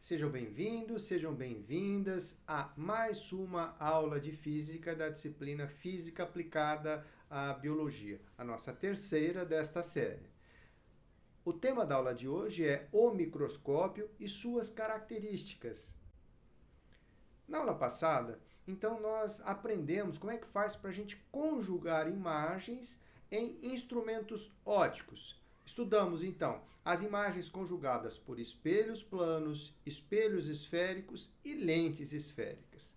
Sejam bem-vindos, sejam bem-vindas a mais uma aula de física da disciplina Física Aplicada à Biologia, a nossa terceira desta série. O tema da aula de hoje é o microscópio e suas características. Na aula passada, então, nós aprendemos como é que faz para a gente conjugar imagens em instrumentos ópticos. Estudamos, então, as imagens conjugadas por espelhos planos, espelhos esféricos e lentes esféricas.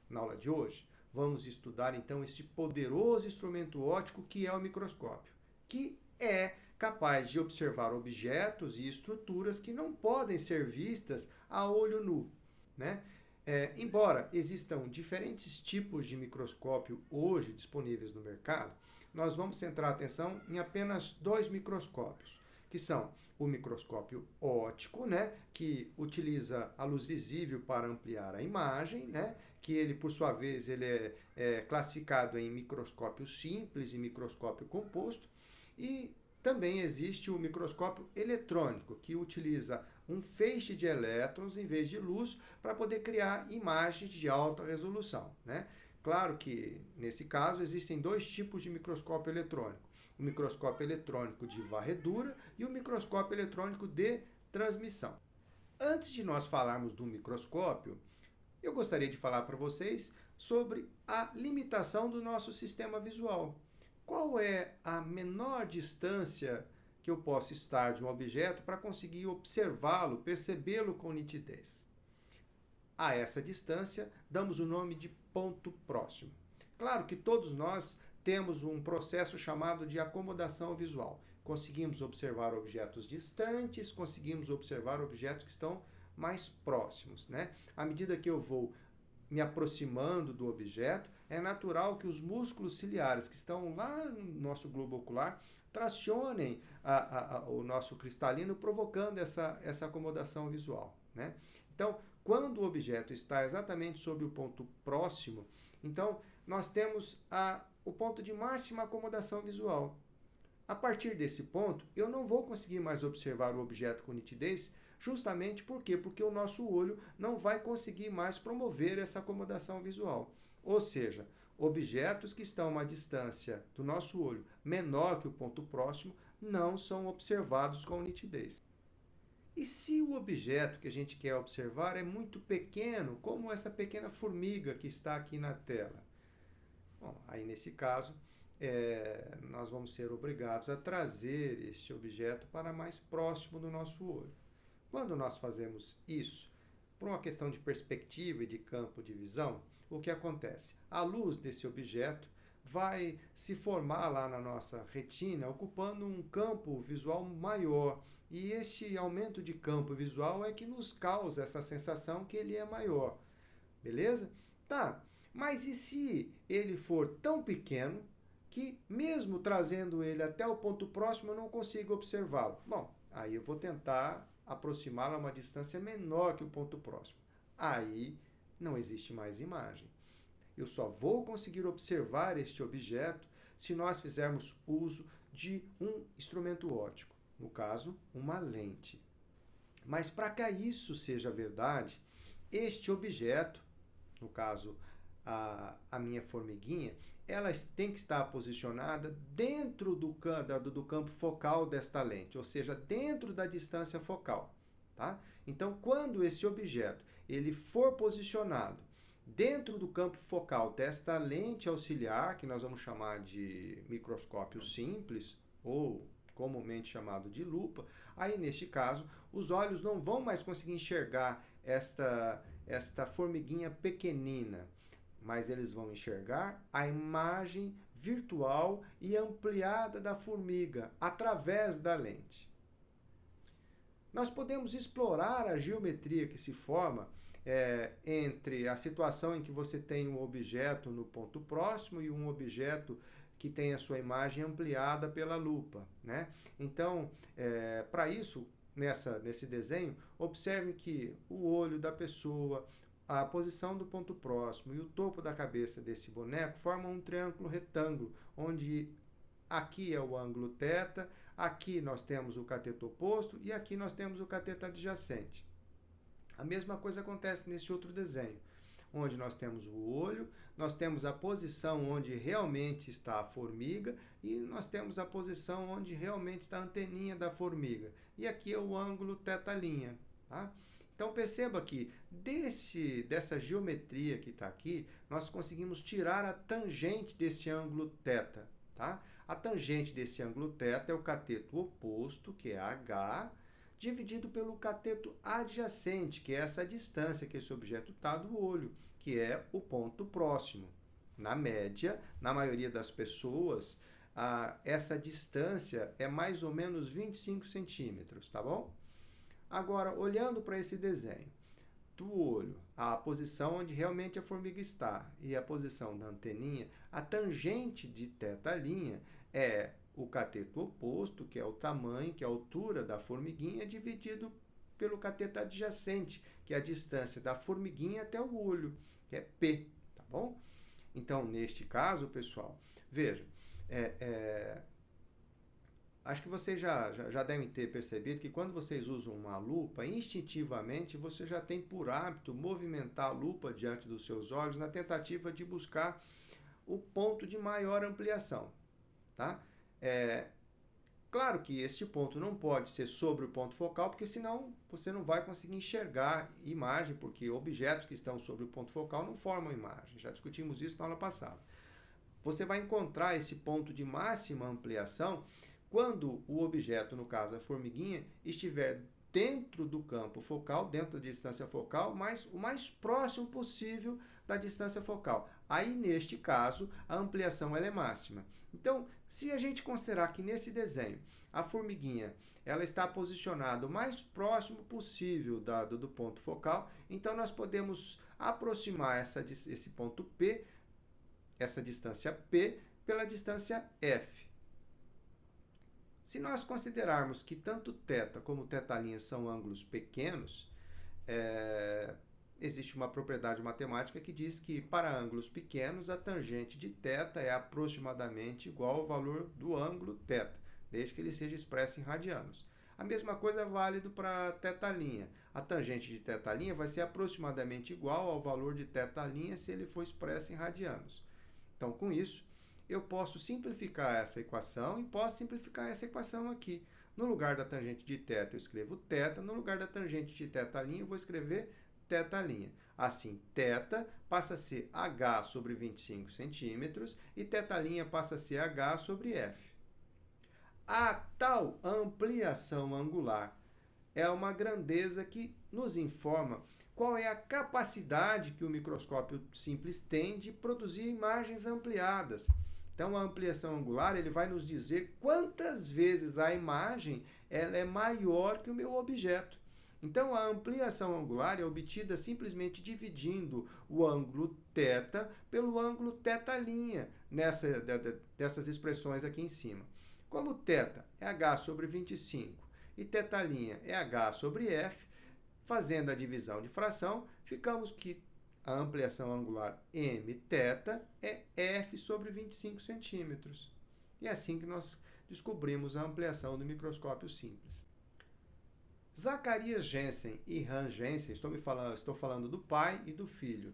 Na aula de hoje, vamos estudar, então, este poderoso instrumento óptico que é o microscópio, que é capaz de observar objetos e estruturas que não podem ser vistas a olho nu, né? Embora existam diferentes tipos de microscópio hoje disponíveis no mercado, nós vamos centrar a atenção em apenas dois microscópios, que são o microscópio óptico, né, que utiliza a luz visível para ampliar a imagem, né, que ele, por sua vez, ele é classificado em microscópio simples e microscópio composto, e também existe o microscópio eletrônico, que utiliza um feixe de elétrons em vez de luz para poder criar imagens de alta resolução, né? Claro que, nesse caso, existem dois tipos de microscópio eletrônico. O microscópio eletrônico de varredura e o microscópio eletrônico de transmissão. Antes de nós falarmos do microscópio, eu gostaria de falar para vocês sobre a limitação do nosso sistema visual. Qual é a menor distância que eu posso estar de um objeto para conseguir observá-lo, percebê-lo com nitidez? A essa distância, damos o nome de ponto próximo. Claro que todos nós temos um processo chamado de acomodação visual. Conseguimos observar objetos distantes, conseguimos observar objetos que estão mais próximos, né? À medida que eu vou me aproximando do objeto, é natural que os músculos ciliares que estão lá no nosso globo ocular tracionem o nosso cristalino, provocando essa acomodação visual, né? Então, quando o objeto está exatamente sob o ponto próximo, então nós temos o ponto de máxima acomodação visual. A partir desse ponto, eu não vou conseguir mais observar o objeto com nitidez, justamente por quê? Porque o nosso olho não vai conseguir mais promover essa acomodação visual. Ou seja, objetos que estão a uma distância do nosso olho menor que o ponto próximo não são observados com nitidez. E se o objeto que a gente quer observar é muito pequeno, como essa pequena formiga que está aqui na tela? Bom, aí nesse caso, nós vamos ser obrigados a trazer este objeto para mais próximo do nosso olho. Quando nós fazemos isso, por uma questão de perspectiva e de campo de visão, o que acontece? A luz desse objeto vai se formar lá na nossa retina, ocupando um campo visual maior. E esse aumento de campo visual é que nos causa essa sensação que ele é maior. Beleza? Tá, mas e se ele for tão pequeno que, mesmo trazendo ele até o ponto próximo, eu não consigo observá-lo? Bom, aí eu vou tentar aproximá-lo a uma distância menor que o ponto próximo. Aí não existe mais imagem. Eu só vou conseguir observar este objeto se nós fizermos uso de um instrumento óptico, no caso, uma lente. Mas para que isso seja verdade, este objeto, no caso, a minha formiguinha, ela tem que estar posicionada dentro do campo focal desta lente, ou seja, dentro da distância focal. Tá? Então, quando esse objeto ele for posicionado dentro do campo focal desta lente auxiliar, que nós vamos chamar de microscópio simples, ou comumente chamado de lupa, aí neste caso, os olhos não vão mais conseguir enxergar esta formiguinha pequenina, mas eles vão enxergar a imagem virtual e ampliada da formiga através da lente. Nós podemos explorar a geometria que se forma entre a situação em que você tem um objeto no ponto próximo e um objeto que tem a sua imagem ampliada pela lupa, né? Então, para isso, nesse desenho, observe que o olho da pessoa, a posição do ponto próximo e o topo da cabeça desse boneco formam um triângulo retângulo, onde aqui é o ângulo θ, aqui nós temos o cateto oposto e aqui nós temos o cateto adjacente. A mesma coisa acontece nesse outro desenho, onde nós temos o olho, nós temos a posição onde realmente está a formiga e nós temos a posição onde realmente está a anteninha da formiga. E aqui é o ângulo θ'. Tá? Então perceba que dessa geometria que está aqui, nós conseguimos tirar a tangente desse ângulo θ. Tá? A tangente desse ângulo θ é o cateto oposto, que é H, dividido pelo cateto adjacente, que é essa distância que esse objeto está do olho, que é o ponto próximo. Na média, na maioria das pessoas, essa distância é mais ou menos 25 centímetros, tá bom? Agora, olhando para esse desenho, do olho, a posição onde realmente a formiga está e a posição da anteninha, a tangente de θ' é o cateto oposto, que é o tamanho, que é a altura da formiguinha, dividido pelo cateto adjacente, que é a distância da formiguinha até o olho, que é P, tá bom? Então, neste caso, pessoal, veja, acho que vocês já devem ter percebido que quando vocês usam uma lupa, instintivamente você já tem por hábito movimentar a lupa diante dos seus olhos na tentativa de buscar o ponto de maior ampliação, tá? Claro que este ponto não pode ser sobre o ponto focal, porque senão você não vai conseguir enxergar imagem, porque objetos que estão sobre o ponto focal não formam imagem. Já discutimos isso na aula passada. Você vai encontrar esse ponto de máxima ampliação quando o objeto, no caso a formiguinha, estiver dentro do campo focal, dentro da distância focal, mas o mais próximo possível da distância focal. Aí, neste caso, a ampliação ela é máxima. Então, se a gente considerar que nesse desenho a formiguinha ela está posicionada o mais próximo possível do ponto focal, então nós podemos aproximar esse ponto P, essa distância P, pela distância F. Se nós considerarmos que tanto θ como θ' são ângulos pequenos, existe uma propriedade matemática que diz que para ângulos pequenos a tangente de θ é aproximadamente igual ao valor do ângulo θ, desde que ele seja expresso em radianos. A mesma coisa é válido para θ'. A tangente de θ' vai ser aproximadamente igual ao valor de θ' se ele for expresso em radianos. Então, com isso, eu posso simplificar essa equação e posso simplificar essa equação aqui. No lugar da tangente de θ, eu escrevo θ. No lugar da tangente de θ', eu vou escrever θ'. Assim, θ passa a ser h sobre 25 centímetros e θ' passa a ser h sobre f. A tal ampliação angular é uma grandeza que nos informa qual é a capacidade que o microscópio simples tem de produzir imagens ampliadas. Então, a ampliação angular ele vai nos dizer quantas vezes a imagem ela é maior que o meu objeto. Então, a ampliação angular é obtida simplesmente dividindo o ângulo θ pelo ângulo θ', dessas expressões aqui em cima. Como θ é h sobre 25 e θ' é h sobre f, fazendo a divisão de fração, ficamos que a ampliação angular mθ é f sobre 25 centímetros. E é assim que nós descobrimos a ampliação do microscópio simples. Zacarias Jensen e Hans Jensen, estou falando do pai e do filho.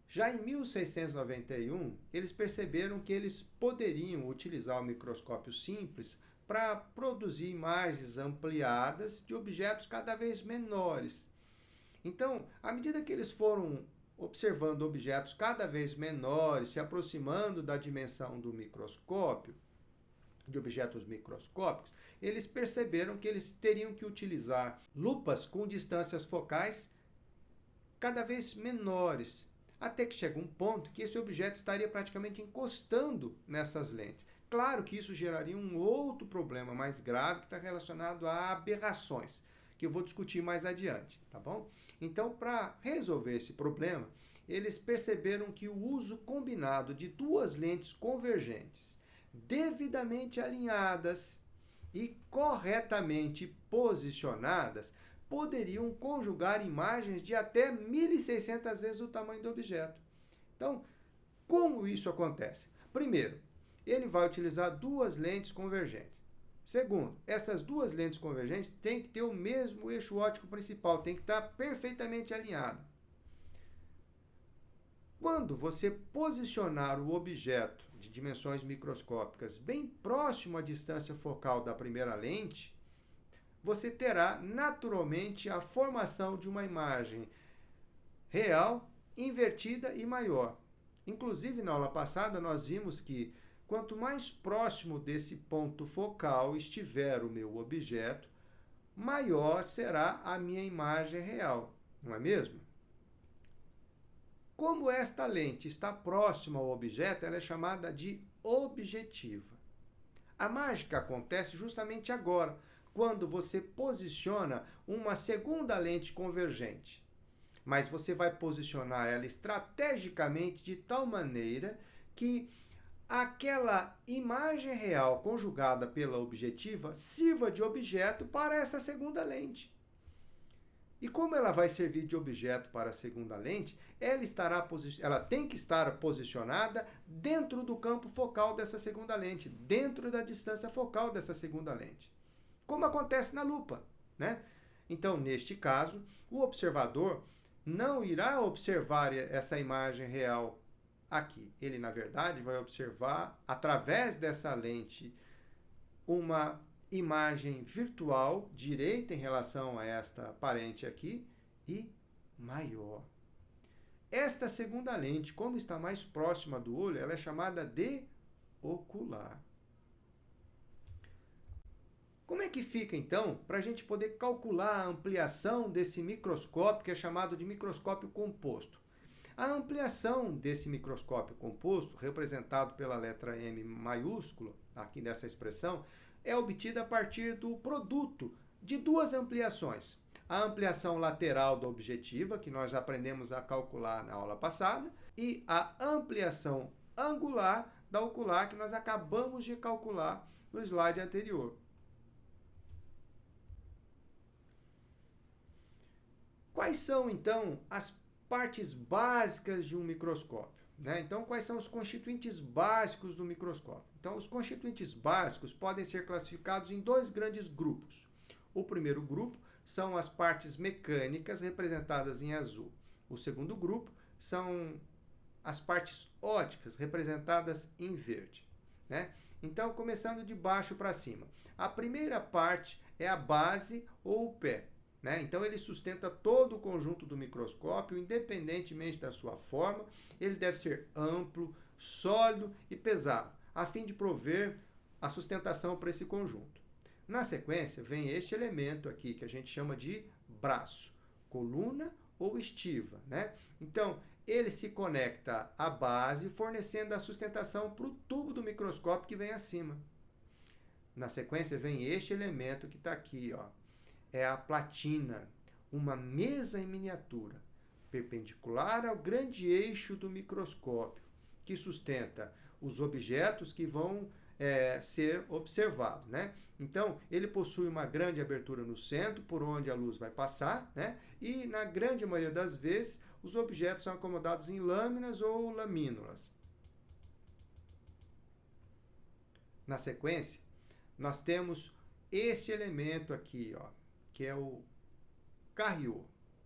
Já em 1691, eles perceberam que eles poderiam utilizar o microscópio simples para produzir imagens ampliadas de objetos cada vez menores. Então, à medida que eles foram observando objetos cada vez menores, se aproximando da dimensão do microscópio, de objetos microscópicos, eles perceberam que eles teriam que utilizar lupas com distâncias focais cada vez menores, até que chega um ponto que esse objeto estaria praticamente encostando nessas lentes. Claro que isso geraria um outro problema mais grave que está relacionado a aberrações, que eu vou discutir mais adiante, tá bom? Então, para resolver esse problema, eles perceberam que o uso combinado de duas lentes convergentes, devidamente alinhadas e corretamente posicionadas, poderiam conjugar imagens de até 1.600 vezes o tamanho do objeto. Então, como isso acontece? Primeiro, ele vai utilizar duas lentes convergentes. Segundo, essas duas lentes convergentes têm que ter o mesmo eixo óptico principal, tem que estar perfeitamente alinhado. Quando você posicionar o objeto de dimensões microscópicas bem próximo à distância focal da primeira lente, você terá naturalmente a formação de uma imagem real, invertida e maior. Inclusive, na aula passada, nós vimos que quanto mais próximo desse ponto focal estiver o meu objeto, maior será a minha imagem real, não é mesmo? Como esta lente está próxima ao objeto, ela é chamada de objetiva. A mágica acontece justamente agora, quando você posiciona uma segunda lente convergente. Mas você vai posicionar ela estrategicamente de tal maneira que aquela imagem real conjugada pela objetiva sirva de objeto para essa segunda lente. E como ela vai servir de objeto para a segunda lente, ela tem que estar posicionada dentro do campo focal dessa segunda lente, dentro da distância focal dessa segunda lente. Como acontece na lupa, né? Então, neste caso, o observador não irá observar essa imagem real aqui. Ele, na verdade, vai observar, através dessa lente, uma imagem virtual direita em relação a esta parente aqui e maior. Esta segunda lente, como está mais próxima do olho, ela é chamada de ocular. Como é que fica, então, para a gente poder calcular a ampliação desse microscópio, que é chamado de microscópio composto? A ampliação desse microscópio composto, representado pela letra M maiúscula, aqui nessa expressão, é obtida a partir do produto de duas ampliações. A ampliação lateral da objetiva, que nós já aprendemos a calcular na aula passada, e a ampliação angular da ocular, que nós acabamos de calcular no slide anterior. Quais são, então, as partes básicas de um microscópio, né? Então, quais são os constituintes básicos do microscópio? Então, os constituintes básicos podem ser classificados em dois grandes grupos. O primeiro grupo são as partes mecânicas, representadas em azul. O segundo grupo são as partes ópticas, representadas em verde, né? Então, começando de baixo para cima. A primeira parte é a base ou o pé. Então, ele sustenta todo o conjunto do microscópio, independentemente da sua forma. Ele deve ser amplo, sólido e pesado, a fim de prover a sustentação para esse conjunto. Na sequência, vem este elemento aqui, que a gente chama de braço, coluna ou estiva, né? Então, ele se conecta à base, fornecendo a sustentação para o tubo do microscópio que vem acima. Na sequência, vem este elemento que está aqui, ó. É a platina, uma mesa em miniatura, perpendicular ao grande eixo do microscópio, que sustenta os objetos que vão ser observados, né? Então, ele possui uma grande abertura no centro, por onde a luz vai passar, né? E, na grande maioria das vezes, os objetos são acomodados em lâminas ou lamínulas. Na sequência, nós temos esse elemento aqui, ó, que é o carriô,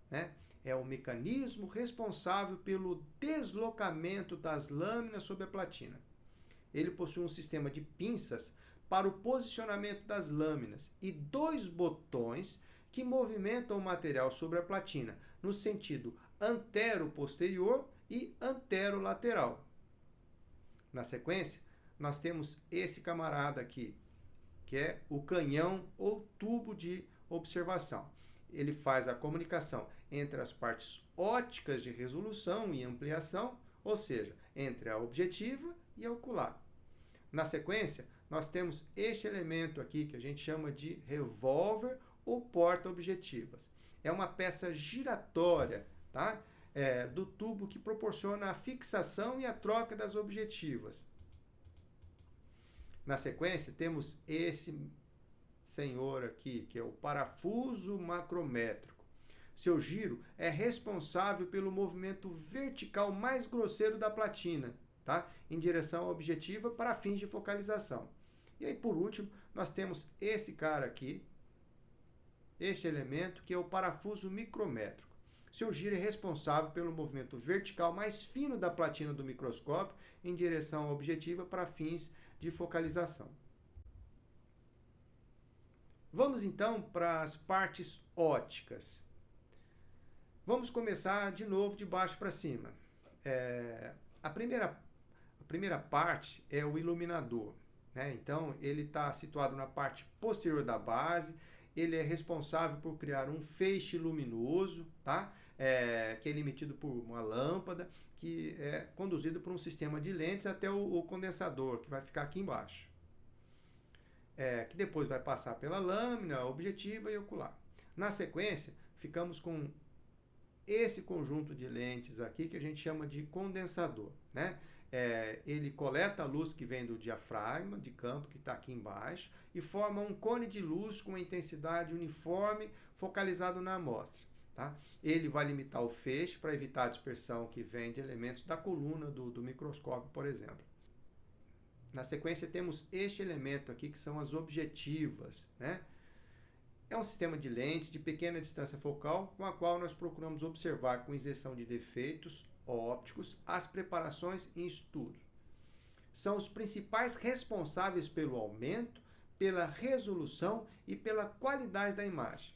né? É o mecanismo responsável pelo deslocamento das lâminas sobre a platina. Ele possui um sistema de pinças para o posicionamento das lâminas e dois botões que movimentam o material sobre a platina, no sentido antero-posterior e antero-lateral. Na sequência, nós temos esse camarada aqui, que é o canhão ou tubo de observação. Ele faz a comunicação entre as partes ópticas de resolução e ampliação, ou seja, entre a objetiva e a ocular. Na sequência, nós temos este elemento aqui que a gente chama de revólver ou porta-objetivas. É uma peça giratória, tá? Do tubo que proporciona a fixação e a troca das objetivas. Na sequência, temos esse senhor aqui, que é o parafuso macrométrico. Seu giro é responsável pelo movimento vertical mais grosseiro da platina, tá? Em direção à objetiva para fins de focalização. E aí, por último, nós temos esse cara aqui, este elemento, que é o parafuso micrométrico. Seu giro é responsável pelo movimento vertical mais fino da platina do microscópio em direção à objetiva para fins de focalização. Vamos então para as partes óticas. Vamos começar de novo de baixo para cima. A primeira parte é o iluminador, né? Então, ele está situado na parte posterior da base. Ele é responsável por criar um feixe luminoso, tá? Que é emitido por uma lâmpada, que é conduzido por um sistema de lentes até o condensador, que vai ficar aqui embaixo. Que depois vai passar pela lâmina objetiva e ocular. Na sequência, ficamos com esse conjunto de lentes aqui, que a gente chama de condensador, né? Ele coleta a luz que vem do diafragma de campo, que está aqui embaixo, e forma um cone de luz com intensidade uniforme, focalizado na amostra. Tá? Ele vai limitar o feixe para evitar a dispersão que vem de elementos da coluna do microscópio, por exemplo. Na sequência, temos este elemento aqui, que são as objetivas, né? É um sistema de lentes de pequena distância focal, com a qual nós procuramos observar com isenção de defeitos ópticos as preparações em estudo. São os principais responsáveis pelo aumento, pela resolução e pela qualidade da imagem.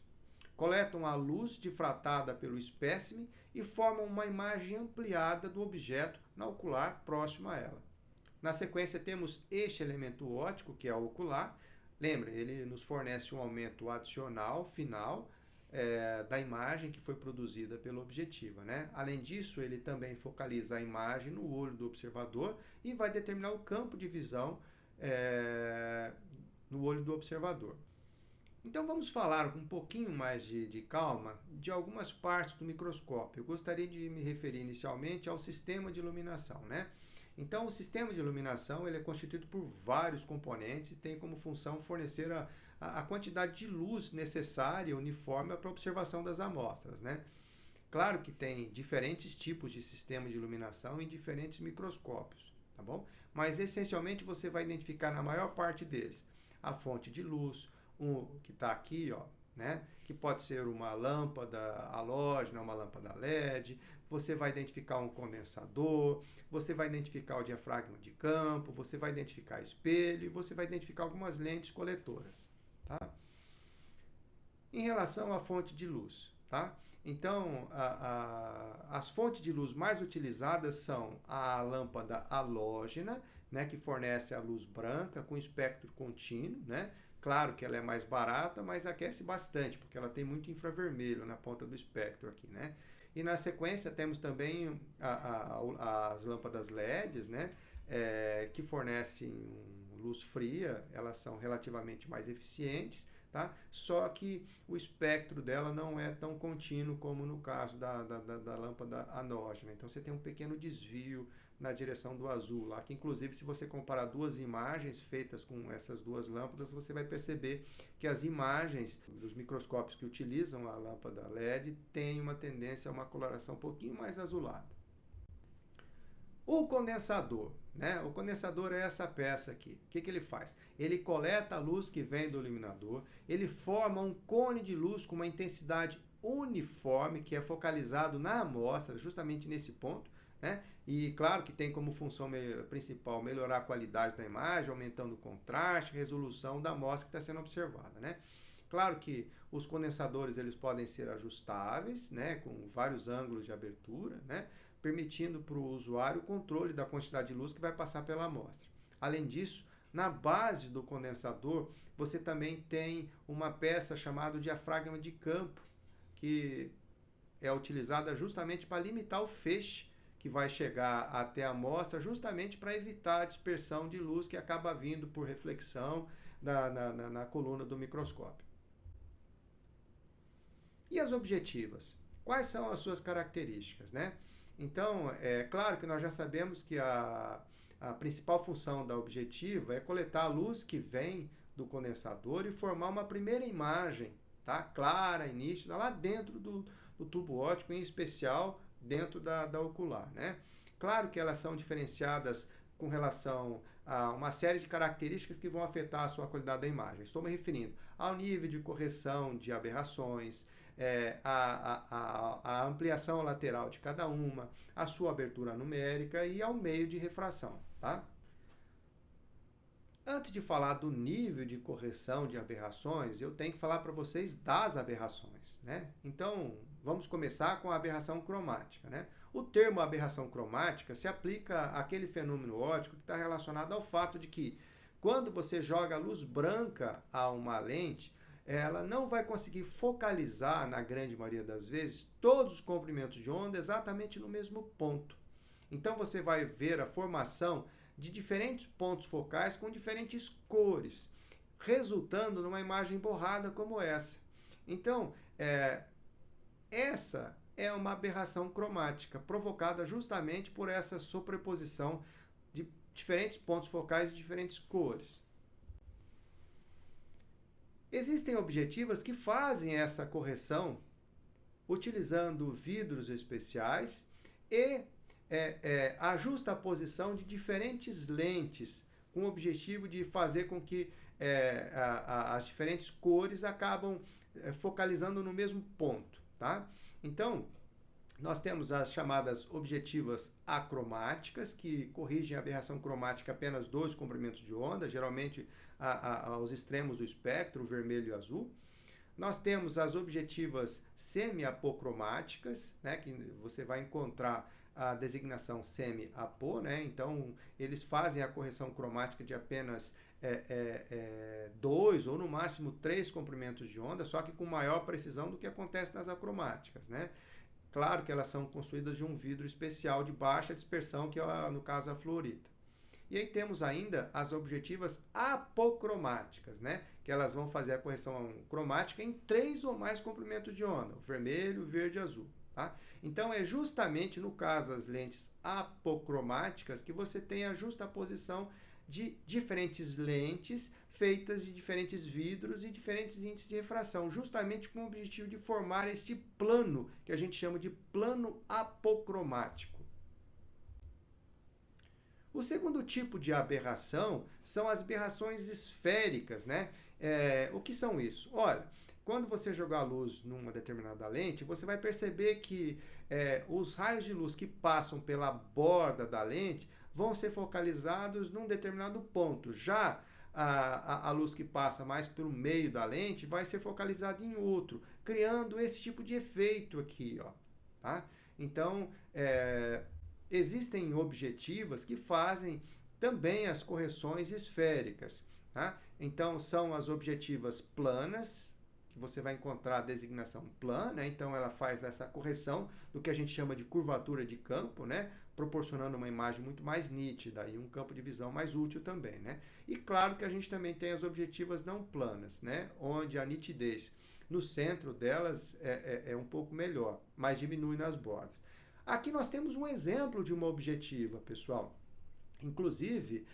Coletam a luz difratada pelo espécime e formam uma imagem ampliada do objeto na ocular próximo a ela. Na sequência, temos este elemento óptico, que é o ocular. Lembre, ele nos fornece um aumento adicional, final, da imagem que foi produzida pela objetiva, né? Além disso, ele também focaliza a imagem no olho do observador e vai determinar o campo de visão no olho do observador. Então, vamos falar com um pouquinho mais de calma de algumas partes do microscópio. Eu gostaria de me referir inicialmente ao sistema de iluminação, né? Então, o sistema de iluminação ele é constituído por vários componentes e tem como função fornecer a quantidade de luz necessária, uniforme, para a observação das amostras, né? Claro que tem diferentes tipos de sistema de iluminação em diferentes microscópios, tá bom? Mas, essencialmente, você vai identificar na maior parte deles a fonte de luz, que está aqui, ó, né? Que pode ser uma lâmpada halógena, uma lâmpada LED. Você vai identificar um condensador, você vai identificar o diafragma de campo, você vai identificar espelho e você vai identificar algumas lentes coletoras, tá? Em relação à fonte de luz, tá? Então, as fontes de luz mais utilizadas são a lâmpada halógena, né, que fornece a luz branca com espectro contínuo, né? Claro que ela é mais barata, mas aquece bastante, porque ela tem muito infravermelho na ponta do espectro aqui, né? E na sequência temos também as lâmpadas LEDs, né? Que fornecem luz fria, elas são relativamente mais eficientes, tá? Só que o espectro dela não é tão contínuo como no caso da lâmpada halógena. Então você tem um pequeno desvio na direção do azul lá, que inclusive se você comparar duas imagens feitas com essas duas lâmpadas, você vai perceber que as imagens dos microscópios que utilizam a lâmpada LED têm uma tendência a uma coloração um pouquinho mais azulada. O condensador, né? O condensador é essa peça aqui. O que ele faz? Ele coleta a luz que vem do iluminador, ele forma um cone de luz com uma intensidade uniforme, que é focalizado na amostra, justamente nesse ponto, né? E claro que tem como função principal melhorar a qualidade da imagem, aumentando o contraste, resolução da amostra que está sendo observada, né? Claro que os condensadores eles podem ser ajustáveis, né, com vários ângulos de abertura, né, permitindo para o usuário o controle da quantidade de luz que vai passar pela amostra. Além disso, na base do condensador, você também tem uma peça chamada diafragma de campo, que é utilizada justamente para limitar o feixe que vai chegar até a amostra, justamente para evitar a dispersão de luz que acaba vindo por reflexão na coluna do microscópio. E as objetivas? Quais são as suas características, né? Então, é claro que nós já sabemos que a principal função da objetiva é coletar a luz que vem do condensador e formar uma primeira imagem, tá? Clara e nítida, lá dentro do tubo óptico, em especial dentro da ocular, né? Claro que elas são diferenciadas com relação a uma série de características que vão afetar a sua qualidade da imagem. Estou me referindo ao nível de correção de aberrações, a ampliação lateral de cada uma, a sua abertura numérica e ao meio de refração, tá? Antes de falar do nível de correção de aberrações, eu tenho que falar para vocês das aberrações, né? Então, vamos começar com a aberração cromática, né? O termo aberração cromática se aplica àquele fenômeno óptico que está relacionado ao fato de que, quando você joga luz branca a uma lente, ela não vai conseguir focalizar, na grande maioria das vezes, todos os comprimentos de onda exatamente no mesmo ponto. Então, você vai ver a formação de diferentes pontos focais com diferentes cores, resultando numa imagem borrada como essa. Então, essa é uma aberração cromática, provocada justamente por essa sobreposição de diferentes pontos focais de diferentes cores. Existem objetivas que fazem essa correção utilizando vidros especiais e a justaposição de diferentes lentes, com o objetivo de fazer com que as diferentes cores acabam focalizando no mesmo ponto, tá? Então, nós temos as chamadas objetivas acromáticas, que corrigem a aberração cromática apenas 2 comprimentos de onda, geralmente aos extremos do espectro, o vermelho e o azul. Nós temos as objetivas semi-apocromáticas, né, que você vai encontrar a designação semi-apo, né? Então, eles fazem a correção cromática de apenas 2 ou no máximo 3 comprimentos de onda, só que com maior precisão do que acontece nas acromáticas, né? Claro que elas são construídas de um vidro especial de baixa dispersão, que é, no caso, a fluorita. E aí temos ainda as objetivas apocromáticas, né? Que elas vão fazer a correção cromática em 3 ou mais comprimentos de onda, o vermelho, o verde e azul. Tá? Então, é justamente no caso das lentes apocromáticas que você tem a justaposição de diferentes lentes feitas de diferentes vidros e diferentes índices de refração, justamente com o objetivo de formar este plano, que a gente chama de plano apocromático. O segundo tipo de aberração são as aberrações esféricas, né? O que são isso? Olha, quando você jogar luz numa determinada lente, você vai perceber que os raios de luz que passam pela borda da lente vão ser focalizados num determinado ponto. Já a luz que passa mais pelo meio da lente vai ser focalizada em outro, criando esse tipo de efeito aqui, ó, tá? Então, existem objetivas que fazem também as correções esféricas, tá? Então, são as objetivas planas, que você vai encontrar a designação plana, então ela faz essa correção do que a gente chama de curvatura de campo, né? Proporcionando uma imagem muito mais nítida e um campo de visão mais útil também, né? E claro que a gente também tem as objetivas não planas, né? Onde a nitidez no centro delas é um pouco melhor, mas diminui nas bordas. Aqui nós temos um exemplo de uma objetiva, pessoal. Inclusive,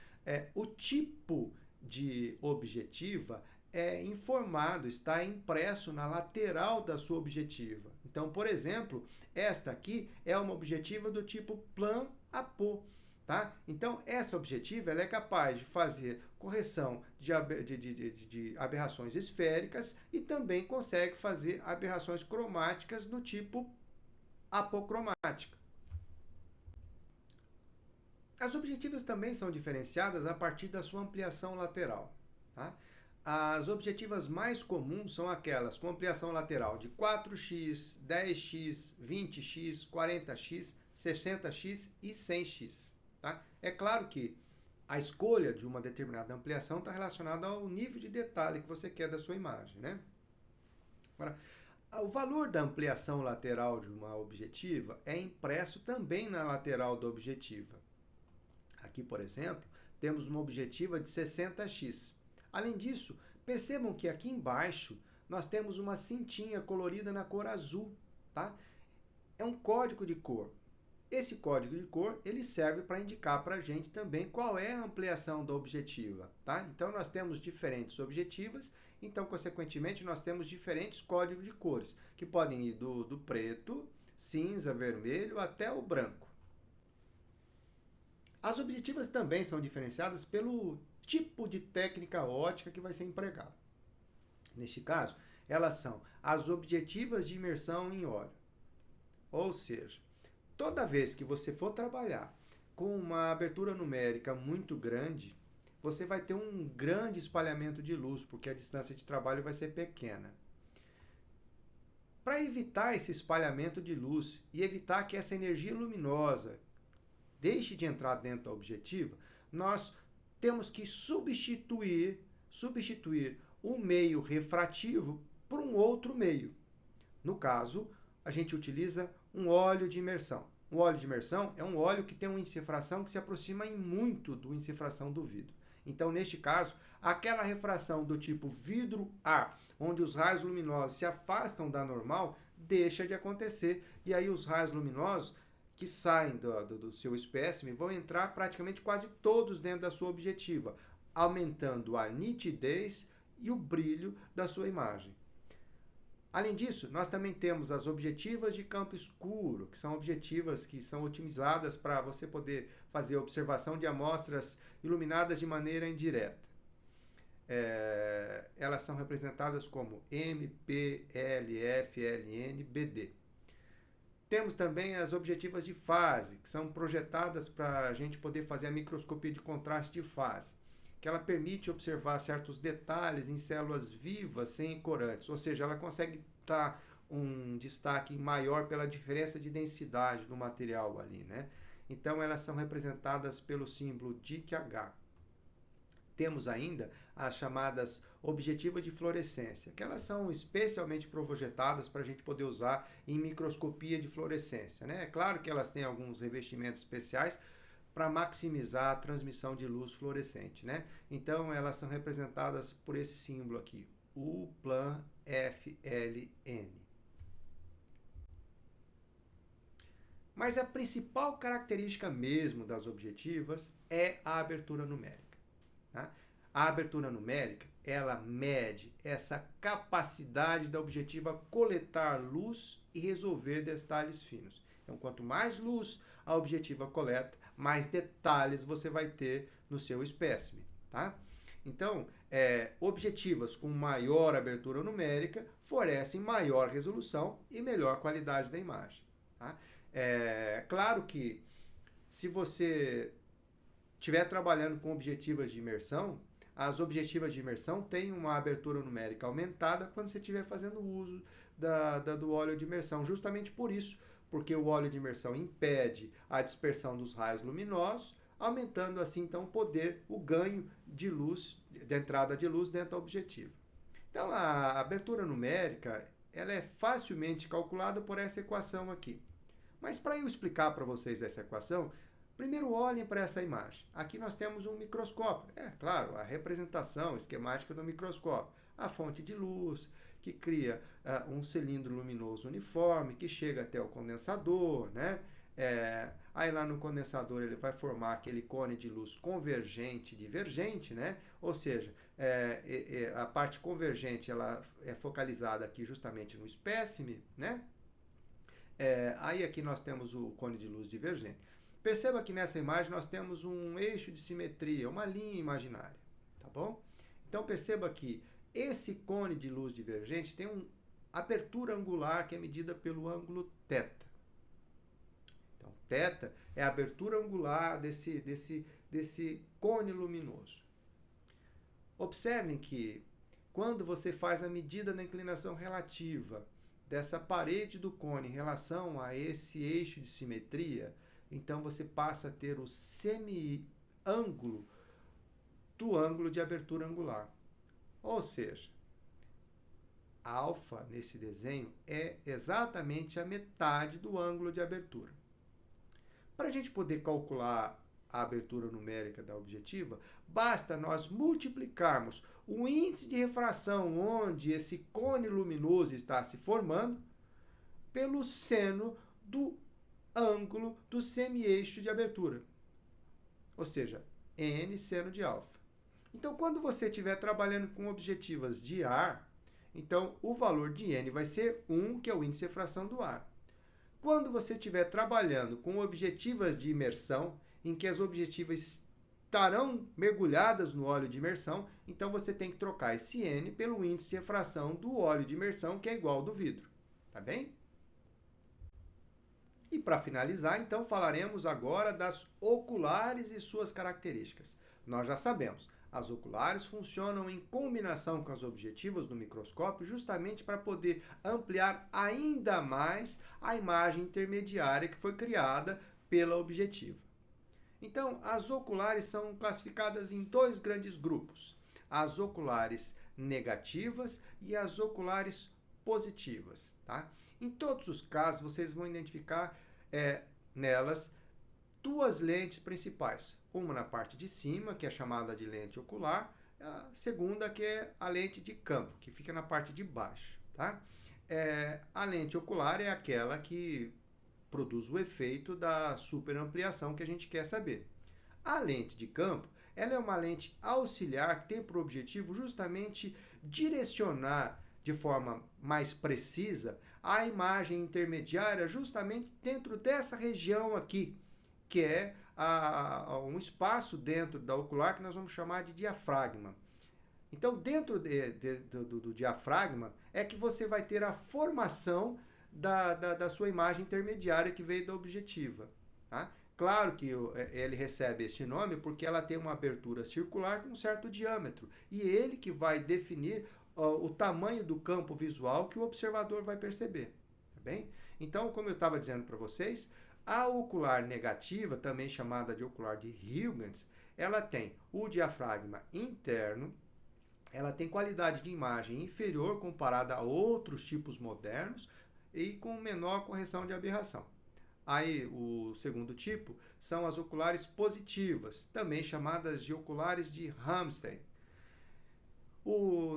o tipo de objetiva é informado, está impresso na lateral da sua objetiva. Então, por exemplo, esta aqui é uma objetiva do tipo plan-apo, tá? Então, essa objetiva ela é capaz de fazer correção de aberrações esféricas e também consegue fazer aberrações cromáticas do tipo apocromática. As objetivas também são diferenciadas a partir da sua ampliação lateral, tá? As objetivas mais comuns são aquelas com ampliação lateral de 4x, 10x, 20x, 40x, 60x e 100x. Tá? É claro que a escolha de uma determinada ampliação está relacionada ao nível de detalhe que você quer da sua imagem, né? Agora, o valor da ampliação lateral de uma objetiva é impresso também na lateral da objetiva. Aqui, por exemplo, temos uma objetiva de 60x. Além disso, percebam que aqui embaixo nós temos uma cintinha colorida na cor azul, tá? É um código de cor. Esse código de cor, ele serve para indicar para a gente também qual é a ampliação da objetiva, tá? Então, nós temos diferentes objetivas, então, consequentemente, nós temos diferentes códigos de cores, que podem ir do preto, cinza, vermelho, até o branco. As objetivas também são diferenciadas pelo tipo de técnica ótica que vai ser empregada. Neste caso, elas são as objetivas de imersão em óleo. Ou seja, toda vez que você for trabalhar com uma abertura numérica muito grande, você vai ter um grande espalhamento de luz, porque a distância de trabalho vai ser pequena. Para evitar esse espalhamento de luz e evitar que essa energia luminosa deixe de entrar dentro da objetiva, nós temos que substituir o meio refrativo por um outro meio. No caso, a gente utiliza um óleo de imersão. Um óleo de imersão é um óleo que tem um índice de refração que se aproxima em muito do índice de refração do vidro. Então, neste caso, aquela refração do tipo vidro-ar, onde os raios luminosos se afastam da normal, deixa de acontecer. E aí os raios luminosos que saem do seu espécime vão entrar praticamente quase todos dentro da sua objetiva, aumentando a nitidez e o brilho da sua imagem. Além disso, nós também temos as objetivas de campo escuro, que são objetivas que são otimizadas para você poder fazer observação de amostras iluminadas de maneira indireta. Elas são representadas como M, P, L, F, L, N, BD. Temos também as objetivas de fase, que são projetadas para a gente poder fazer a microscopia de contraste de fase, que ela permite observar certos detalhes em células vivas sem corantes, ou seja, ela consegue dar um destaque maior pela diferença de densidade do material ali, né? Então, elas são representadas pelo símbolo DIC-H. Temos ainda as chamadas objetivas de fluorescência, que elas são especialmente projetadas para a gente poder usar em microscopia de fluorescência, né? É claro que elas têm alguns revestimentos especiais para maximizar a transmissão de luz fluorescente, né? Então, elas são representadas por esse símbolo aqui, UPLAN FLN. Mas a principal característica mesmo das objetivas é a abertura numérica. Tá? A abertura numérica, ela mede essa capacidade da objetiva coletar luz e resolver detalhes finos. Então, quanto mais luz a objetiva coleta, mais detalhes você vai ter no seu espécime. Tá? Então, objetivas com maior abertura numérica fornecem maior resolução e melhor qualidade da imagem. Tá? Claro que se você estiver trabalhando com objetivas de imersão, as objetivas de imersão têm uma abertura numérica aumentada quando você estiver fazendo uso do óleo de imersão. Justamente por isso, porque o óleo de imersão impede a dispersão dos raios luminosos, aumentando assim então o ganho de luz, de entrada de luz dentro da objetiva. Então a abertura numérica ela é facilmente calculada por essa equação aqui. Mas para eu explicar para vocês essa equação, primeiro olhem para essa imagem. Aqui nós temos um microscópio. Claro, a representação esquemática do microscópio. A fonte de luz, que cria um cilindro luminoso uniforme, que chega até o condensador, né? Aí lá no condensador ele vai formar aquele cone de luz convergente e divergente, né? Ou seja, a parte convergente ela é focalizada aqui justamente no espécime, né? Aí aqui nós temos o cone de luz divergente. Perceba que nessa imagem nós temos um eixo de simetria, uma linha imaginária, tá bom? Então perceba que esse cone de luz divergente tem uma abertura angular que é medida pelo ângulo θ. Então, θ é a abertura angular desse cone luminoso. Observem que quando você faz a medida da inclinação relativa dessa parede do cone em relação a esse eixo de simetria, então você passa a ter o semi-ângulo do ângulo de abertura angular. Ou seja, alfa nesse desenho é exatamente a metade do ângulo de abertura. Para a gente poder calcular a abertura numérica da objetiva, basta nós multiplicarmos o índice de refração onde esse cone luminoso está se formando pelo seno do ângulo do semi-eixo de abertura. Ou seja, n seno de alfa. Então, quando você estiver trabalhando com objetivas de ar, então o valor de n vai ser 1, que é o índice de refração do ar. Quando você estiver trabalhando com objetivas de imersão, em que as objetivas estarão mergulhadas no óleo de imersão, então você tem que trocar esse N pelo índice de refração do óleo de imersão, que é igual ao do vidro, tá bem? E para finalizar, então, falaremos agora das oculares e suas características. Nós já sabemos, as oculares funcionam em combinação com as objetivas do microscópio justamente para poder ampliar ainda mais a imagem intermediária que foi criada pela objetiva. Então, as oculares são classificadas em dois grandes grupos: as oculares negativas e as oculares positivas. Tá? Em todos os casos, vocês vão identificar nelas duas lentes principais. Uma na parte de cima, que é chamada de lente ocular, a segunda, que é a lente de campo, que fica na parte de baixo. Tá? A lente ocular é aquela que produz o efeito da superampliação que a gente quer saber. A lente de campo, ela é uma lente auxiliar que tem por objetivo justamente direcionar de forma mais precisa a imagem intermediária justamente dentro dessa região aqui, que é um espaço dentro da ocular que nós vamos chamar de diafragma. Então, dentro do diafragma é que você vai ter a formação da sua imagem intermediária que veio da objetiva. Tá? Claro que ele recebe esse nome porque ela tem uma abertura circular com um certo diâmetro. E ele que vai definir o tamanho do campo visual que o observador vai perceber. Tá bem? Então, como eu estava dizendo para vocês, a ocular negativa, também chamada de ocular de Huygens, ela tem o diafragma interno, ela tem qualidade de imagem inferior comparada a outros tipos modernos e com menor correção de aberração. Aí, o segundo tipo são as oculares positivas, também chamadas de oculares de Ramstein.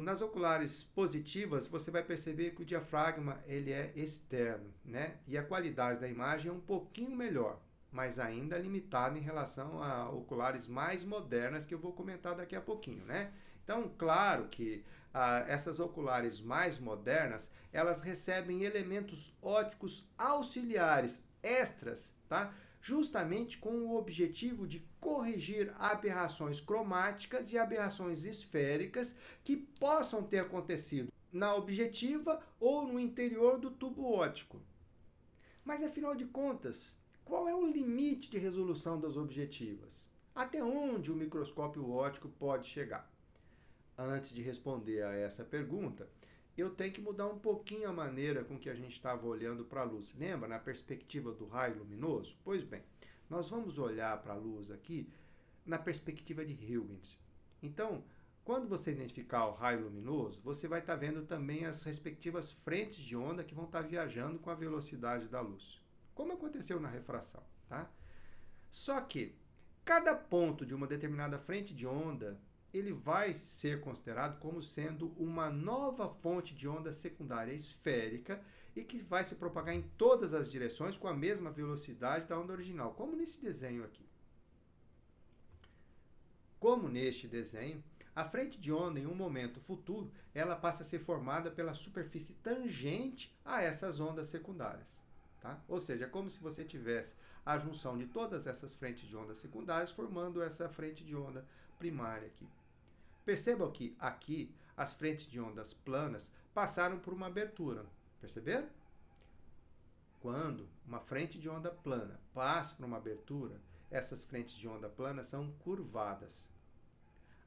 Nas oculares positivas, você vai perceber que o diafragma ele é externo, né? E a qualidade da imagem é um pouquinho melhor, mas ainda limitada em relação a oculares mais modernas que eu vou comentar daqui a pouquinho, né? Então, claro que essas oculares mais modernas, elas recebem elementos ópticos auxiliares, extras, tá? Justamente com o objetivo de corrigir aberrações cromáticas e aberrações esféricas que possam ter acontecido na objetiva ou no interior do tubo óptico. Mas, afinal de contas, qual é o limite de resolução das objetivas? Até onde o microscópio óptico pode chegar? Antes de responder a essa pergunta, eu tenho que mudar um pouquinho a maneira com que a gente estava olhando para a luz. Lembra, na perspectiva do raio luminoso? Pois bem, nós vamos olhar para a luz aqui na perspectiva de Huygens. Então, quando você identificar o raio luminoso, você vai estar vendo também as respectivas frentes de onda que vão estar viajando com a velocidade da luz, como aconteceu na refração. Tá? Só que cada ponto de uma determinada frente de onda ele vai ser considerado como sendo uma nova fonte de onda secundária esférica e que vai se propagar em todas as direções com a mesma velocidade da onda original, como nesse desenho aqui. Como neste desenho, a frente de onda, em um momento futuro, ela passa a ser formada pela superfície tangente a essas ondas secundárias. Tá? Ou seja, é como se você tivesse a junção de todas essas frentes de ondas secundárias formando essa frente de onda primária aqui. Percebam que aqui as frentes de ondas planas passaram por uma abertura. Perceberam? Quando uma frente de onda plana passa por uma abertura, essas frentes de onda plana são curvadas.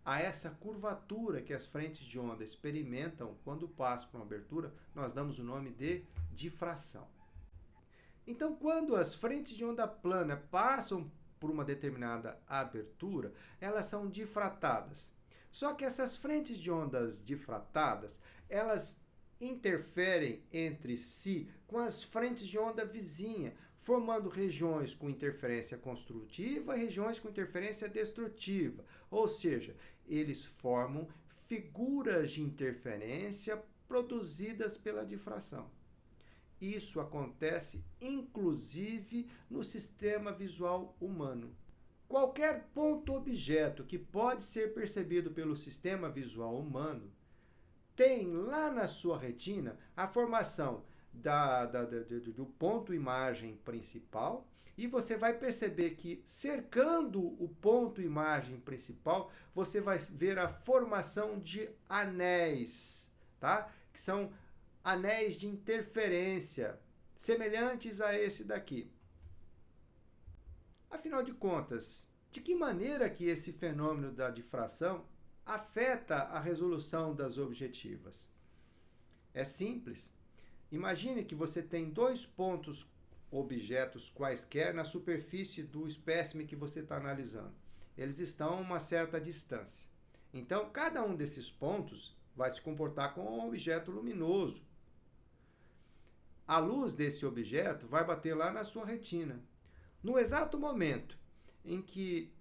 A essa curvatura que as frentes de onda experimentam quando passam por uma abertura, nós damos o nome de difração. Então, quando as frentes de onda plana passam por uma determinada abertura, elas são difratadas. Só que essas frentes de ondas difratadas, elas interferem entre si com as frentes de onda vizinha, formando regiões com interferência construtiva e regiões com interferência destrutiva. Ou seja, eles formam figuras de interferência produzidas pela difração. Isso acontece, inclusive, no sistema visual humano. Qualquer ponto-objeto que pode ser percebido pelo sistema visual humano tem lá na sua retina a formação do ponto-imagem principal E você vai perceber que, cercando o ponto imagem principal, você vai ver a formação de anéis, tá? Que são anéis de interferência, semelhantes a esse daqui. Afinal de contas, de que maneira que esse fenômeno da difração afeta a resolução das objetivas? É simples. Imagine que você tem dois pontos objetos quaisquer na superfície do espécime que você está analisando. Eles estão a uma certa distância. Então, cada um desses pontos vai se comportar como um objeto luminoso. A luz desse objeto vai bater lá na sua retina. No exato momento em que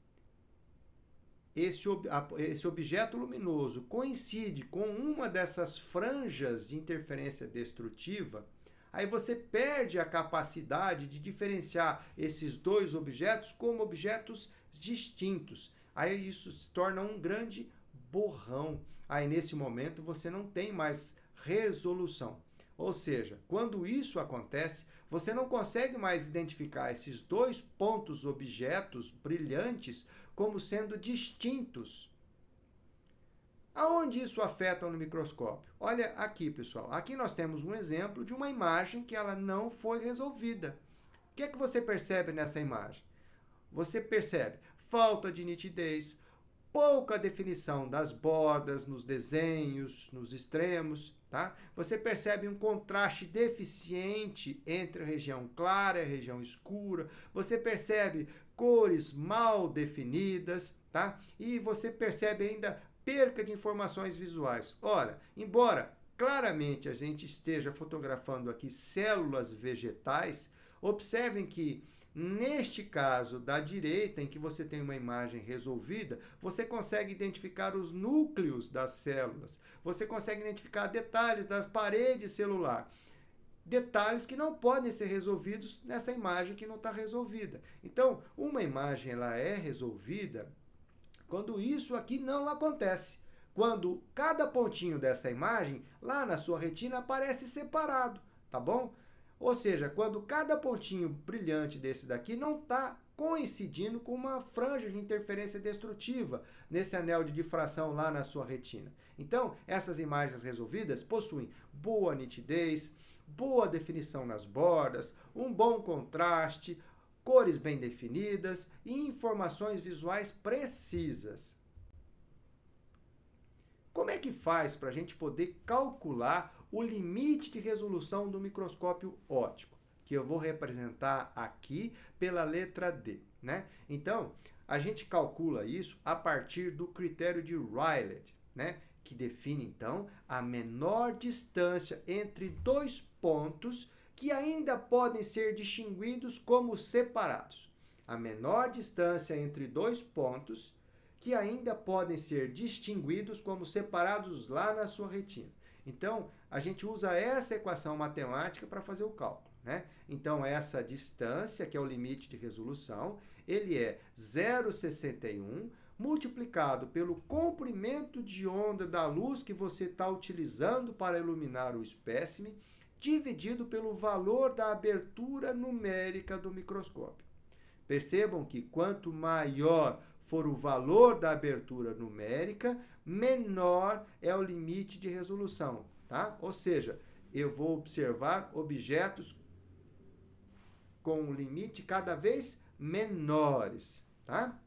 esse objeto luminoso coincide com uma dessas franjas de interferência destrutiva, aí você perde a capacidade de diferenciar esses dois objetos como objetos distintos. Aí isso se torna um grande borrão. Aí nesse momento você não tem mais resolução. Ou seja, quando isso acontece, você não consegue mais identificar esses dois pontos objetos brilhantes como sendo distintos. Aonde isso afeta no microscópio? Olha aqui, pessoal. Aqui nós temos um exemplo de uma imagem que ela não foi resolvida. O que é que você percebe nessa imagem? Você percebe falta de nitidez, pouca definição das bordas, nos desenhos, nos extremos, tá? Você percebe um contraste deficiente entre a região clara e a região escura. Você percebe cores mal definidas, tá? E você percebe ainda perca de informações visuais. Olha, embora claramente a gente esteja fotografando aqui células vegetais, observem que neste caso da direita, em que você tem uma imagem resolvida, você consegue identificar os núcleos das células, você consegue identificar detalhes da parede celular, detalhes que não podem ser resolvidos nessa imagem que não está resolvida. Então, uma imagem ela é resolvida quando isso aqui não acontece. Quando cada pontinho dessa imagem, lá na sua retina, aparece separado, tá bom? Ou seja, quando cada pontinho brilhante desse daqui não está coincidindo com uma franja de interferência destrutiva nesse anel de difração lá na sua retina. Então, essas imagens resolvidas possuem boa nitidez, boa definição nas bordas, um bom contraste, cores bem definidas e informações visuais precisas. Como é que faz para a gente poder calcular o limite de resolução do microscópio óptico, que eu vou representar aqui pela letra D, né? Então, a gente calcula isso a partir do critério de Rayleigh, né? Que define, então, a menor distância entre dois pontos que ainda podem ser distinguidos como separados. A menor distância entre dois pontos que ainda podem ser distinguidos como separados lá na sua retina. Então, a gente usa essa equação matemática para fazer o cálculo, né? Então, essa distância, que é o limite de resolução, ele é 0,61 multiplicado pelo comprimento de onda da luz que você está utilizando para iluminar o espécime, dividido pelo valor da abertura numérica do microscópio. Percebam que quanto maior for o valor da abertura numérica, menor é o limite de resolução, tá? Ou seja, eu vou observar objetos com um limite cada vez menores, tá?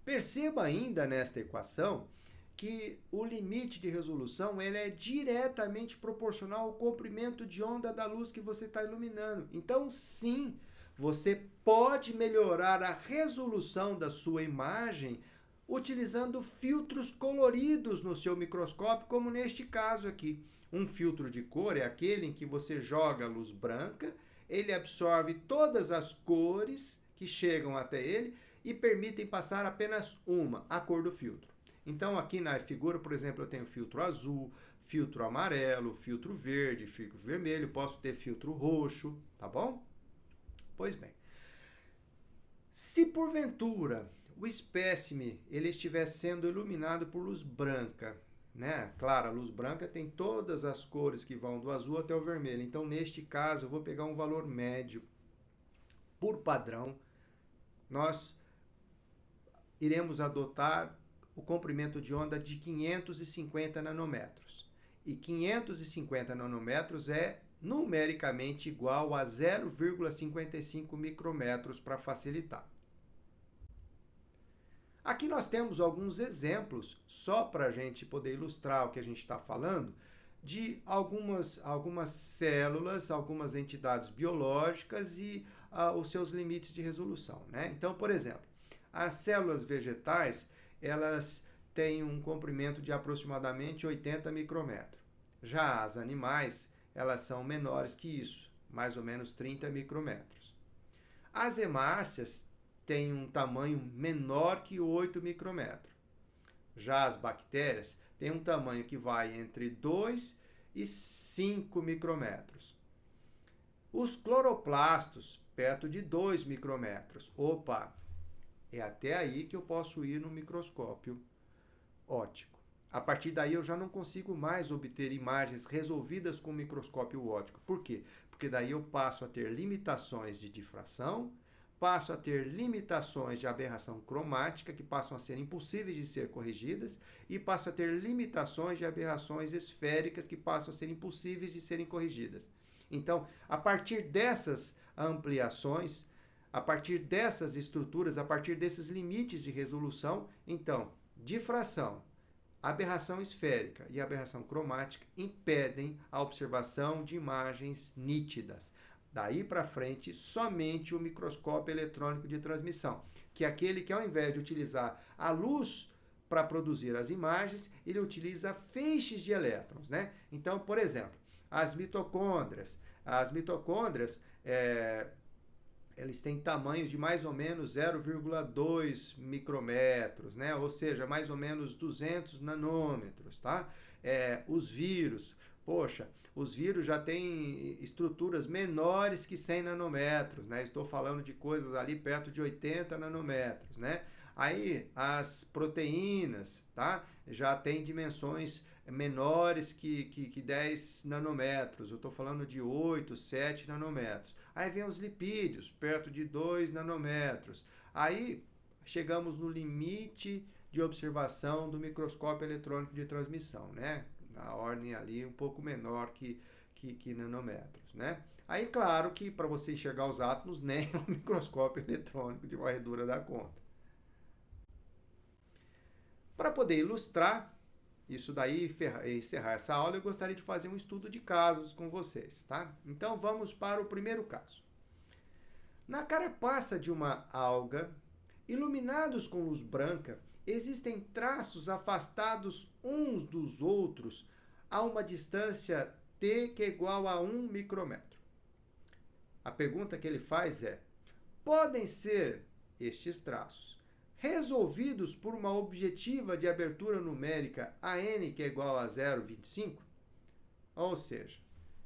Perceba ainda nesta equação que o limite de resolução ele é diretamente proporcional ao comprimento de onda da luz que você está iluminando. Então, sim, você pode melhorar a resolução da sua imagem utilizando filtros coloridos no seu microscópio, como neste caso aqui. Um filtro de cor é aquele em que você joga a luz branca, ele absorve todas as cores que chegam até ele e permitem passar apenas uma, a cor do filtro. Então, aqui na figura, por exemplo, eu tenho filtro azul, filtro amarelo, filtro verde, filtro vermelho, posso ter filtro roxo, tá bom? Pois bem, se porventura o espécime ele estiver sendo iluminado por luz branca, né? Claro, a luz branca tem todas as cores que vão do azul até o vermelho. Então, neste caso, eu vou pegar um valor médio. por padrão, nós iremos adotar o comprimento de onda de 550 nanômetros. E 550 nanômetros é numericamente igual a 0,55 micrômetros para facilitar. Aqui nós temos alguns exemplos, só para a gente poder ilustrar o que a gente está falando, de algumas células, algumas entidades biológicas e os seus limites de resolução, né? Então, por exemplo, as células vegetais, elas têm um comprimento de aproximadamente 80 micrômetros. Já as animais, elas são menores que isso, mais ou menos 30 micrômetros. As hemáceas têm um tamanho menor que 8 micrômetros. Já as bactérias têm um tamanho que vai entre 2 e 5 micrômetros. Os cloroplastos, perto de 2 micrômetros. Opa, é até aí que eu posso ir no microscópio óptico. A partir daí eu já não consigo mais obter imagens resolvidas com o microscópio óptico. Por quê? Porque daí eu passo a ter limitações de difração, passo a ter limitações de aberração cromática, que passam a ser impossíveis de ser corrigidas, e passo a ter limitações de aberrações esféricas, que passam a ser impossíveis de serem corrigidas. Então, a partir dessas ampliações, a partir dessas estruturas, a partir desses limites de resolução, então, difração, aberração esférica e aberração cromática impedem a observação de imagens nítidas. Daí para frente, somente o microscópio eletrônico de transmissão, que é aquele que, ao invés de utilizar a luz para produzir as imagens, ele utiliza feixes de elétrons, né? Então, por exemplo, as mitocôndrias, eles têm tamanhos de mais ou menos 0,2 micrômetros, né? Ou seja, mais ou menos 200 nanômetros, tá? Os vírus, poxa, os vírus já têm estruturas menores que 100 nanômetros, né? Estou falando de coisas ali perto de 80 nanômetros, né? Aí as proteínas, tá? Já têm dimensões menores que 10 nanômetros. Eu estou falando de 8, 7 nanômetros. Aí vem os lipídios, perto de 2 nanômetros. Aí chegamos no limite de observação do microscópio eletrônico de transmissão, né? Na ordem ali um pouco menor que nanômetros, né? Aí, claro que para você enxergar os átomos, nem o microscópio eletrônico de varredura dá conta. Para poder ilustrar isso daí, encerrar essa aula, eu gostaria de fazer um estudo de casos com vocês, tá? Então, vamos para o primeiro caso. Na carapaça de uma alga, iluminados com luz branca, existem traços afastados uns dos outros a uma distância t que é igual a 1 micrômetro. A pergunta que ele faz é: podem ser estes traços resolvidos por uma objetiva de abertura numérica a n que é igual a 0,25? Ou seja,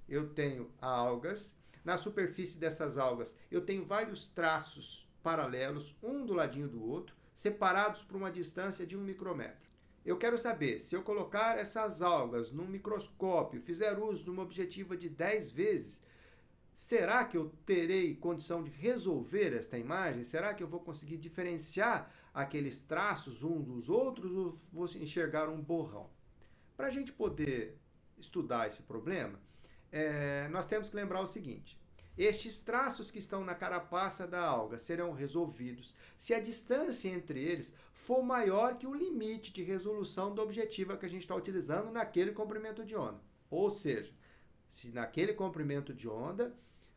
eu tenho algas, na superfície dessas algas eu tenho vários traços paralelos, um do ladinho do outro, separados por uma distância de 1 micrômetro. Eu quero saber, se eu colocar essas algas num microscópio, fizer uso de uma objetiva de 10 vezes, será que eu terei condição de resolver esta imagem? Será que eu vou conseguir diferenciar aqueles traços uns dos outros ou vou enxergar um borrão? Para a gente poder estudar esse problema, nós temos que lembrar o seguinte: estes traços que estão na carapaça da alga serão resolvidos se a distância entre eles for maior que o limite de resolução da objetiva que a gente está utilizando naquele comprimento de onda. Ou seja, se naquele comprimento de onda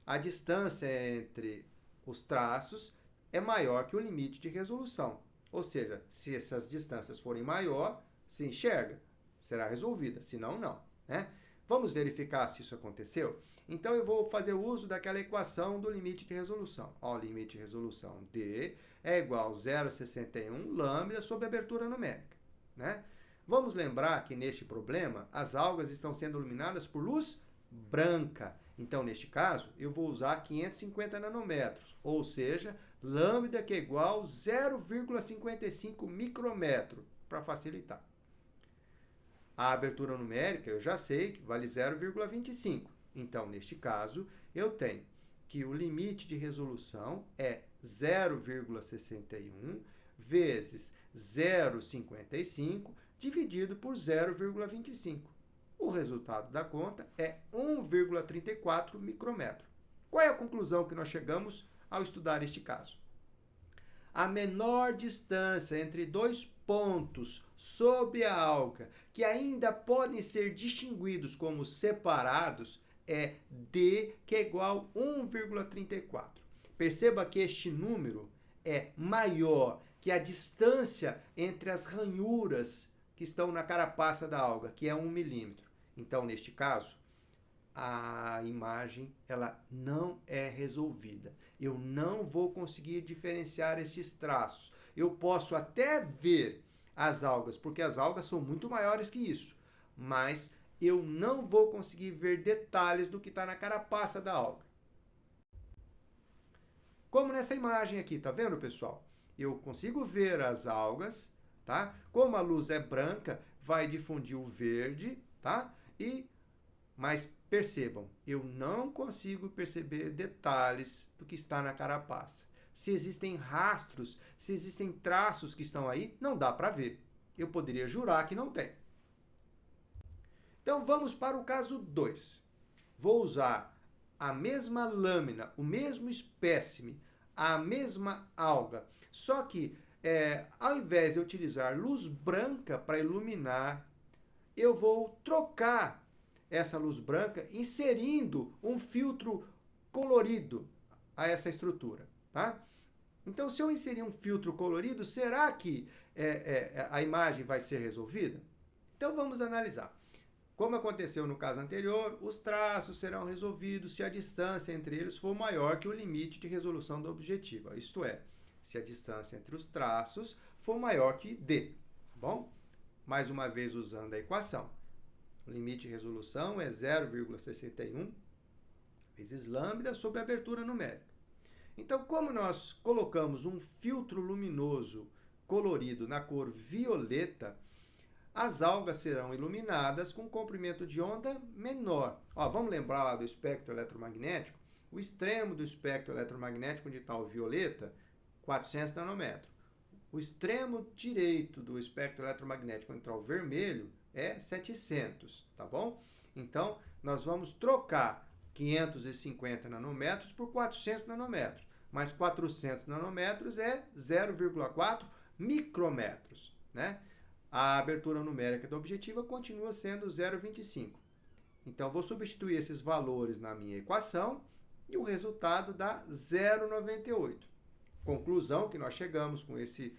a distância entre os traços é maior que o limite de resolução. Ou seja, se essas distâncias forem maior, se enxerga, será resolvida, senão não, né? Vamos verificar se isso aconteceu? Então eu vou fazer uso daquela equação do limite de resolução. Ó, o limite de resolução D é igual a 0,61 lambda sobre abertura numérica, né? Vamos lembrar que neste problema as algas estão sendo iluminadas por luz branca. Então, neste caso, eu vou usar 550 nanômetros, ou seja, lambda que é igual a 0,55 micrômetro, para facilitar. A abertura numérica eu já sei que vale 0,25. Então, neste caso, eu tenho que o limite de resolução é 0,61 vezes 0,55 dividido por 0,25. O resultado da conta é 1,34 micrômetro. Qual é a conclusão que nós chegamos ao estudar este caso? A menor distância entre dois pontos sob a alga que ainda podem ser distinguidos como separados é D, que é igual a 1,34. Perceba que este número é maior que a distância entre as ranhuras que estão na carapaça da alga, que é 1 milímetro. Então, neste caso, a imagem ela não é resolvida. Eu não vou conseguir diferenciar estes traços. Eu posso até ver as algas, porque as algas são muito maiores que isso, mas eu não vou conseguir ver detalhes do que está na carapaça da alga. Como nessa imagem aqui, tá vendo, pessoal? Eu consigo ver as algas, tá? Como a luz é branca, vai difundir o verde, tá? Mas percebam, eu não consigo perceber detalhes do que está na carapaça. Se existem rastros, se existem traços que estão aí, não dá para ver. Eu poderia jurar que não tem. Então vamos para o caso 2. Vou usar a mesma lâmina, o mesmo espécime, a mesma alga, só que ao invés de utilizar luz branca para iluminar, eu vou trocar essa luz branca inserindo um filtro colorido a essa estrutura, tá? Então, se eu inserir um filtro colorido, será que a imagem vai ser resolvida? Então, vamos analisar. Como aconteceu no caso anterior, os traços serão resolvidos se a distância entre eles for maior que o limite de resolução da objetiva, isto é, se a distância entre os traços for maior que D, tá bom? Mais uma vez usando a equação. O limite de resolução é 0,61 vezes lambda sobre a abertura numérica. Então, como nós colocamos um filtro luminoso colorido na cor violeta, as algas serão iluminadas com um comprimento de onda menor. Vamos lembrar lá do espectro eletromagnético? O extremo do espectro eletromagnético, onde está o violeta, 400 nanômetros. O extremo direito do espectro eletromagnético, onde está o vermelho, é 700, tá bom? Então, nós vamos trocar 550 nanômetros por 400 nanômetros. Mas 400 nanômetros é 0,4 micrômetros, né? A abertura numérica da objetiva continua sendo 0,25. Então, vou substituir esses valores na minha equação e o resultado dá 0,98. Conclusão que nós chegamos com esse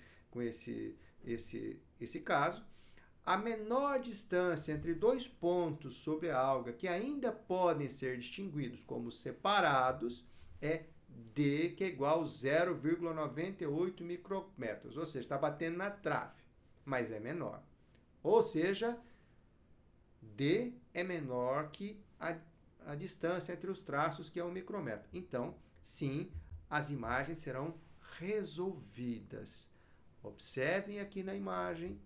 caso. A menor distância entre dois pontos sobre a alga que ainda podem ser distinguidos como separados é D, que é igual a 0,98 micrômetros. Ou seja, está batendo na trave, mas é menor. Ou seja, D é menor que a distância entre os traços, que é 1 micrômetro. Então, sim, as imagens serão resolvidas. Observem aqui na imagem.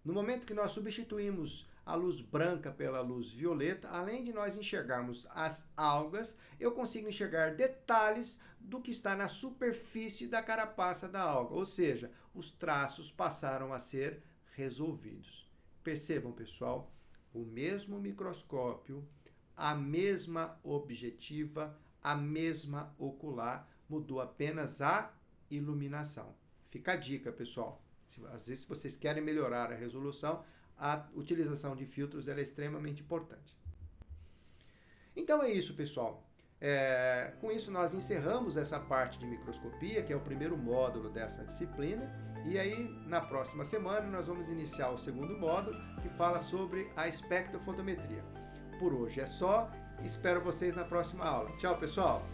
No momento que nós substituímos a luz branca pela luz violeta, além de nós enxergarmos as algas, eu consigo enxergar detalhes do que está na superfície da carapaça da alga, ou seja, os traços passaram a ser resolvidos. Percebam, pessoal, o mesmo microscópio, a mesma objetiva, a mesma ocular, mudou apenas a iluminação. Fica a dica, pessoal. Às vezes, se vocês querem melhorar a resolução, a utilização de filtros é extremamente importante. Então é isso, pessoal. Com isso, nós encerramos essa parte de microscopia, que é o primeiro módulo dessa disciplina. E aí, na próxima semana, nós vamos iniciar o segundo módulo, que fala sobre a espectrofotometria. Por hoje é só. Espero vocês na próxima aula. Tchau, pessoal!